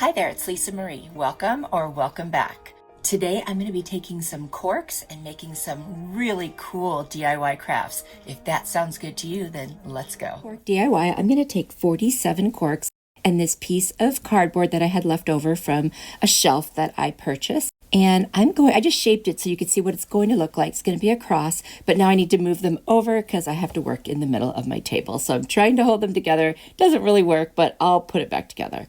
Hi there, it's Lisa Marie. Welcome or welcome back. Today I'm going to be taking some corks and making some really cool DIY crafts. If that sounds good to you, then let's go. For DIY, I'm going to take 47 corks and this piece of cardboard that I had left over from a shelf that I purchased. And I just shaped it so you can see what it's going to look like. It's going to be a cross, but now I need to move them over because I have to work in the middle of my table. So I'm trying to hold them together. Doesn't really work, but I'll put it back together.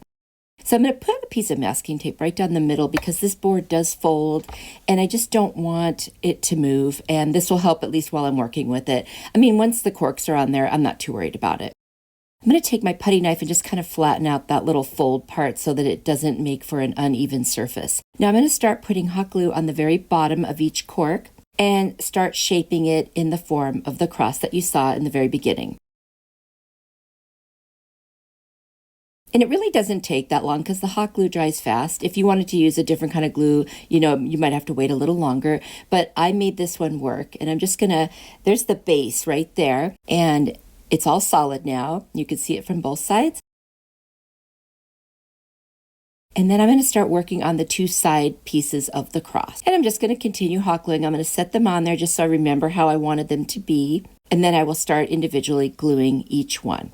So I'm going to put a piece of masking tape right down the middle because this board does fold and I just don't want it to move. And this will help at least while I'm working with it. I mean, once the corks are on there, I'm not too worried about it. I'm going to take my putty knife and just kind of flatten out that little fold part so that it doesn't make for an uneven surface. Now I'm going to start putting hot glue on the very bottom of each cork and start shaping it in the form of the cross that you saw in the very beginning. And it really doesn't take that long because the hot glue dries fast. If you wanted to use a different kind of glue, you might have to wait a little longer. But I made this one work and I'm just there's the base right there. And it's all solid now. You can see it from both sides. And then I'm going to start working on the two side pieces of the cross. And I'm just going to continue hot gluing. I'm going to set them on there just so I remember how I wanted them to be. And then I will start individually gluing each one.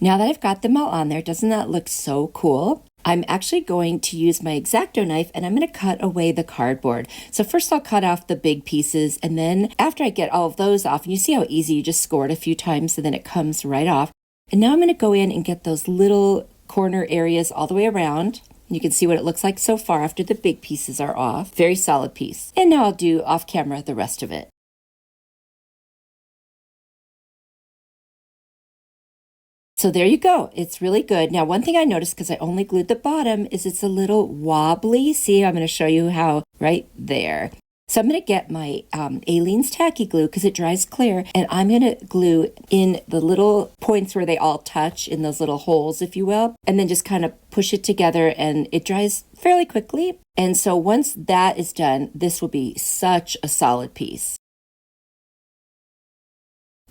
Now that I've got them all on there, doesn't that look so cool? I'm actually going to use my X-Acto knife and I'm going to cut away the cardboard. So first I'll cut off the big pieces and then after I get all of those off, and you see how easy you just score it a few times and then it comes right off. And now I'm going to go in and get those little corner areas all the way around. You can see what it looks like so far after the big pieces are off. Very solid piece. And now I'll do off camera the rest of it. So there you go. It's really good. Now, one thing I noticed because I only glued the bottom is it's a little wobbly. See, I'm going to show you how right there. So I'm going to get my Aleene's tacky glue because it dries clear and I'm going to glue in the little points where they all touch in those little holes, if you will, and then just kind of push it together and it dries fairly quickly. And so once that is done, this will be such a solid piece.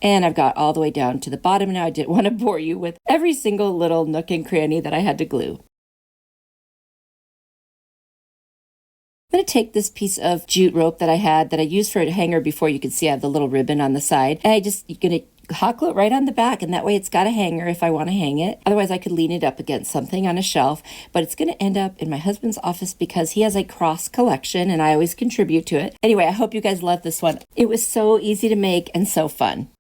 And I've got all the way down to the bottom now. I didn't want to bore you with every single little nook and cranny that I had to glue. I'm going to take this piece of jute rope that I had that I used for a hanger before. You can see I have the little ribbon on the side. And you're going to hot glue it right on the back, and that way it's got a hanger if I want to hang it. Otherwise, I could lean it up against something on a shelf, but it's going to end up in my husband's office because he has a cross collection and I always contribute to it. Anyway, I hope you guys love this one. It was so easy to make and so fun.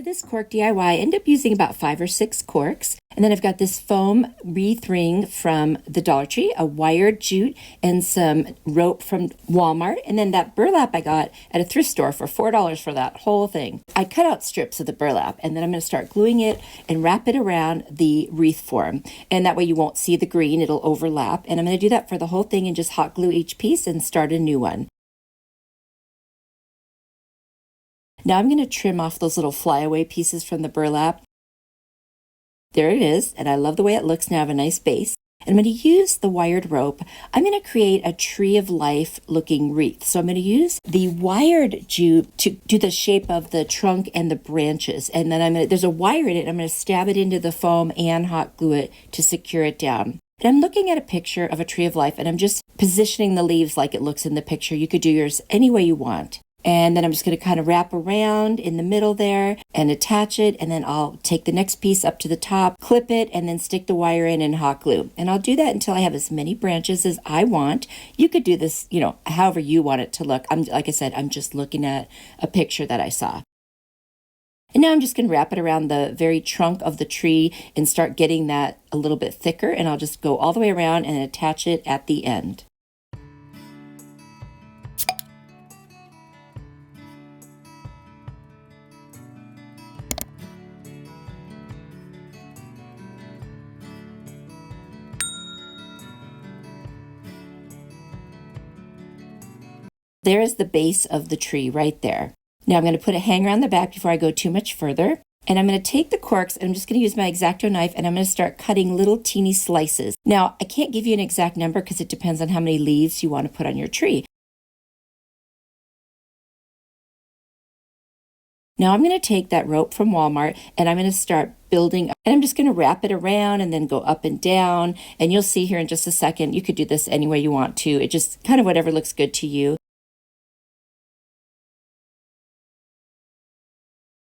This cork DIY, I end up using about 5 or 6 corks. And then I've got this foam wreath ring from the Dollar Tree, a wired jute, and some rope from Walmart. And then that burlap I got at a thrift store for $4 for that whole thing. I cut out strips of the burlap and then I'm going to start gluing it and wrap it around the wreath form. And that way you won't see the green, it'll overlap. And I'm going to do that for the whole thing and just hot glue each piece and start a new one. Now I'm going to trim off those little flyaway pieces from the burlap. There it is, and I love the way it looks. Now I have a nice base. And I'm going to use the wired rope. I'm going to create a tree of life looking wreath. So I'm going to use the wired jute to do the shape of the trunk and the branches. And then there's a wire in it. I'm going to stab it into the foam and hot glue it to secure it down. And I'm looking at a picture of a tree of life and I'm just positioning the leaves like it looks in the picture. You could do yours any way you want. And then I'm just going to kind of wrap around in the middle there and attach it. And then I'll take the next piece up to the top, clip it, and then stick the wire in and hot glue. And I'll do that until I have as many branches as I want. You could do this, however you want it to look. Like I said, I'm just looking at a picture that I saw. And now I'm just going to wrap it around the very trunk of the tree and start getting that a little bit thicker. And I'll just go all the way around and attach it at the end. There is the base of the tree right there. Now I'm going to put a hanger on the back before I go too much further. And I'm going to take the corks and I'm just going to use my X-Acto knife and I'm going to start cutting little teeny slices. Now, I can't give you an exact number because it depends on how many leaves you want to put on your tree. Now I'm going to take that rope from Walmart and I'm going to start building, and I'm just going to wrap it around and then go up and down. And you'll see here in just a second, you could do this any way you want to. It just kind of whatever looks good to you.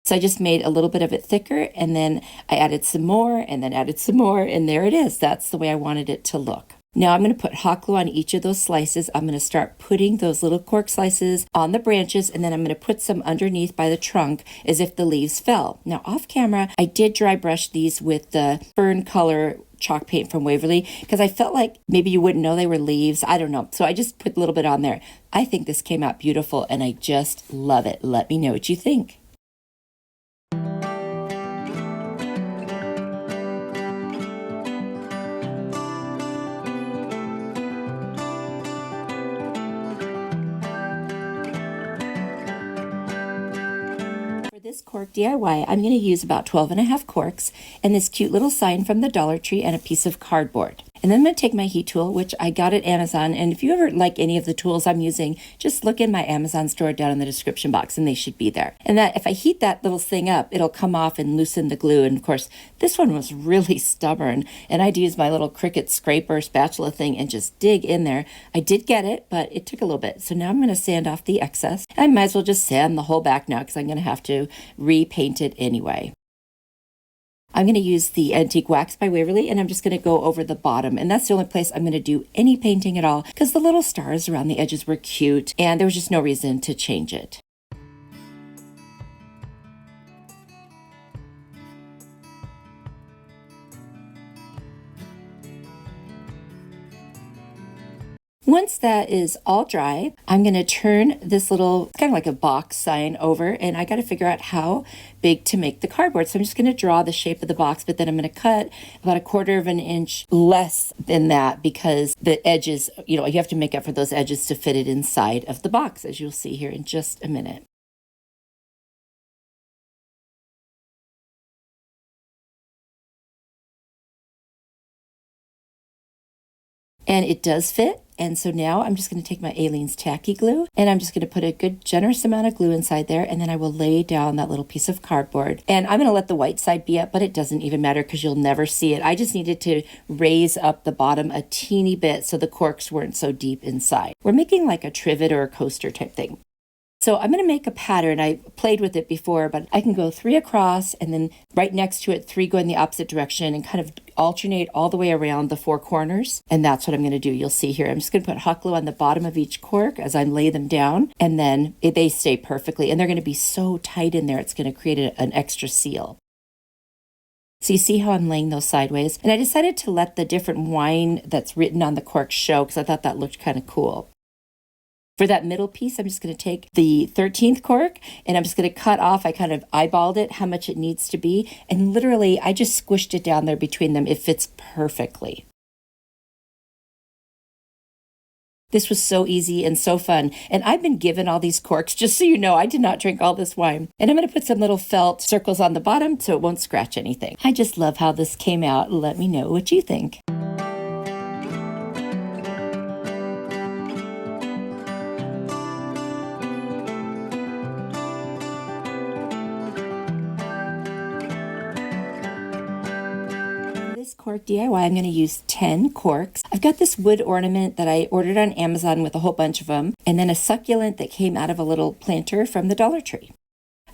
So I just made a little bit of it thicker and then I added some more and then added some more, and there it is. That's the way I wanted it to look. Now I'm going to put hot glue on each of those slices. I'm going to start putting those little cork slices on the branches, and then I'm going to put some underneath by the trunk as if the leaves fell. Now off camera, I did dry brush these with the fern color chalk paint from Waverly because I felt like maybe you wouldn't know they were leaves. I don't know. So I just put a little bit on there. I think this came out beautiful and I just love it. Let me know what you think. This cork DIY, I'm going to use about 12.5 corks and this cute little sign from the Dollar Tree and a piece of cardboard. And then I'm going to take my heat tool, which I got at Amazon. And if you ever like any of the tools I'm using, just look in my Amazon store down in the description box and they should be there. And that if I heat that little thing up, it'll come off and loosen the glue. And of course, this one was really stubborn. And I'd use my little Cricut scraper spatula thing and just dig in there. I did get it, but it took a little bit. So now I'm going to sand off the excess. I might as well just sand the whole back now because I'm going to have to repaint it anyway. I'm going to use the Antique Wax by Waverly, and I'm just going to go over the bottom. And that's the only place I'm going to do any painting at all because the little stars around the edges were cute and there was just no reason to change it. Once that is all dry, I'm going to turn this little, kind of like a box sign over, and I got to figure out how big to make the cardboard. So I'm just going to draw the shape of the box, but then I'm going to cut about 1/4 of an inch less than that because the edges, you have to make up for those edges to fit it inside of the box, as you'll see here in just a minute. And it does fit. And so now I'm just going to take my Aleene's tacky glue and I'm just going to put a good generous amount of glue inside there, and then I will lay down that little piece of cardboard. And I'm going to let the white side be up, but it doesn't even matter because you'll never see it. I just needed to raise up the bottom a teeny bit so the corks weren't so deep inside. We're making like a trivet or a coaster type thing. So I'm going to make a pattern. I played with it before, but I can go 3 across and then right next to it, 3 go in the opposite direction and kind of alternate all the way around the 4 corners. And that's what I'm going to do. You'll see here. I'm just going to put hot glue on the bottom of each cork as I lay them down, and then they stay perfectly. And they're going to be so tight in there, it's going to create an extra seal. So you see how I'm laying those sideways? And I decided to let the different wine that's written on the cork show because I thought that looked kind of cool. For that middle piece, I'm just going to take the 13th cork and I'm just going to cut off. I kind of eyeballed it, how much it needs to be. And literally, I just squished it down there between them. It fits perfectly. This was so easy and so fun. And I've been given all these corks, just so you know, I did not drink all this wine. And I'm going to put some little felt circles on the bottom so it won't scratch anything. I just love how this came out. Let me know what you think. Cork DIY, I'm going to use 10 corks. I've got this wood ornament that I ordered on Amazon with a whole bunch of them, and then a succulent that came out of a little planter from the Dollar Tree.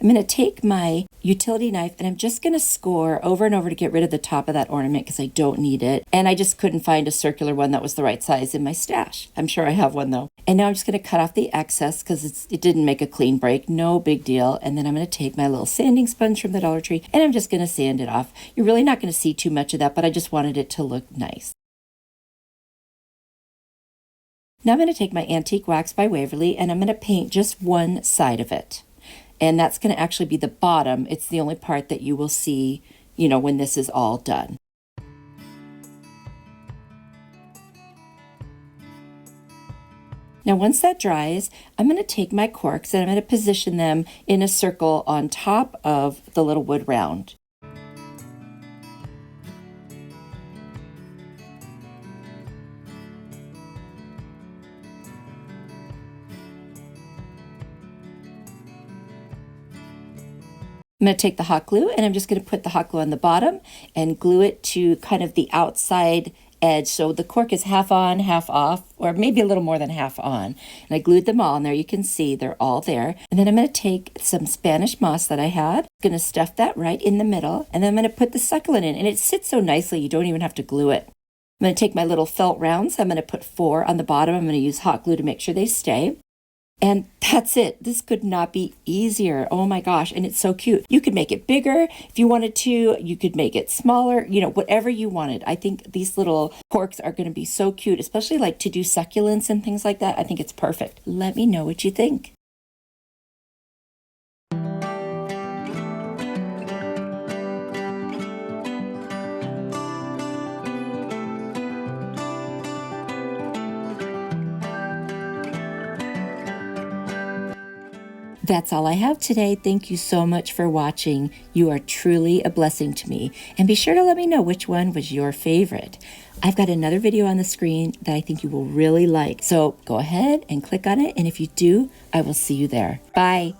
I'm going to take my utility knife and I'm just going to score over and over to get rid of the top of that ornament because I don't need it. And I just couldn't find a circular one that was the right size in my stash. I'm sure I have one though. And now I'm just going to cut off the excess because it didn't make a clean break. No big deal. And then I'm going to take my little sanding sponge from the Dollar Tree and I'm just going to sand it off. You're really not going to see too much of that, but I just wanted it to look nice. Now I'm going to take my Antique Wax by Waverly and I'm going to paint just one side of it. And that's going to actually be the bottom. It's the only part that you will see, when this is all done. Now, once that dries, I'm going to take my corks and I'm going to position them in a circle on top of the little wood round. I'm going to take the hot glue and I'm just going to put the hot glue on the bottom and glue it to kind of the outside edge. So the cork is half on, half off, or maybe a little more than half on. And I glued them all, and there you can see they're all there. And then I'm going to take some Spanish moss that I had. I'm going to stuff that right in the middle, and then I'm going to put the succulent in, and it sits so nicely you don't even have to glue it. I'm going to take my little felt rounds. I'm going to put 4 on the bottom. I'm going to use hot glue to make sure they stay. And that's it. This could not be easier. Oh my gosh. And it's so cute. You could make it bigger if you wanted to. You could make it smaller, whatever you wanted. I think these little corks are going to be so cute, especially like to do succulents and things like that. I think it's perfect. Let me know what you think. That's all I have today. Thank you so much for watching. You are truly a blessing to me. And be sure to let me know which one was your favorite. I've got another video on the screen that I think you will really like. So go ahead and click on it. And if you do, I will see you there. Bye.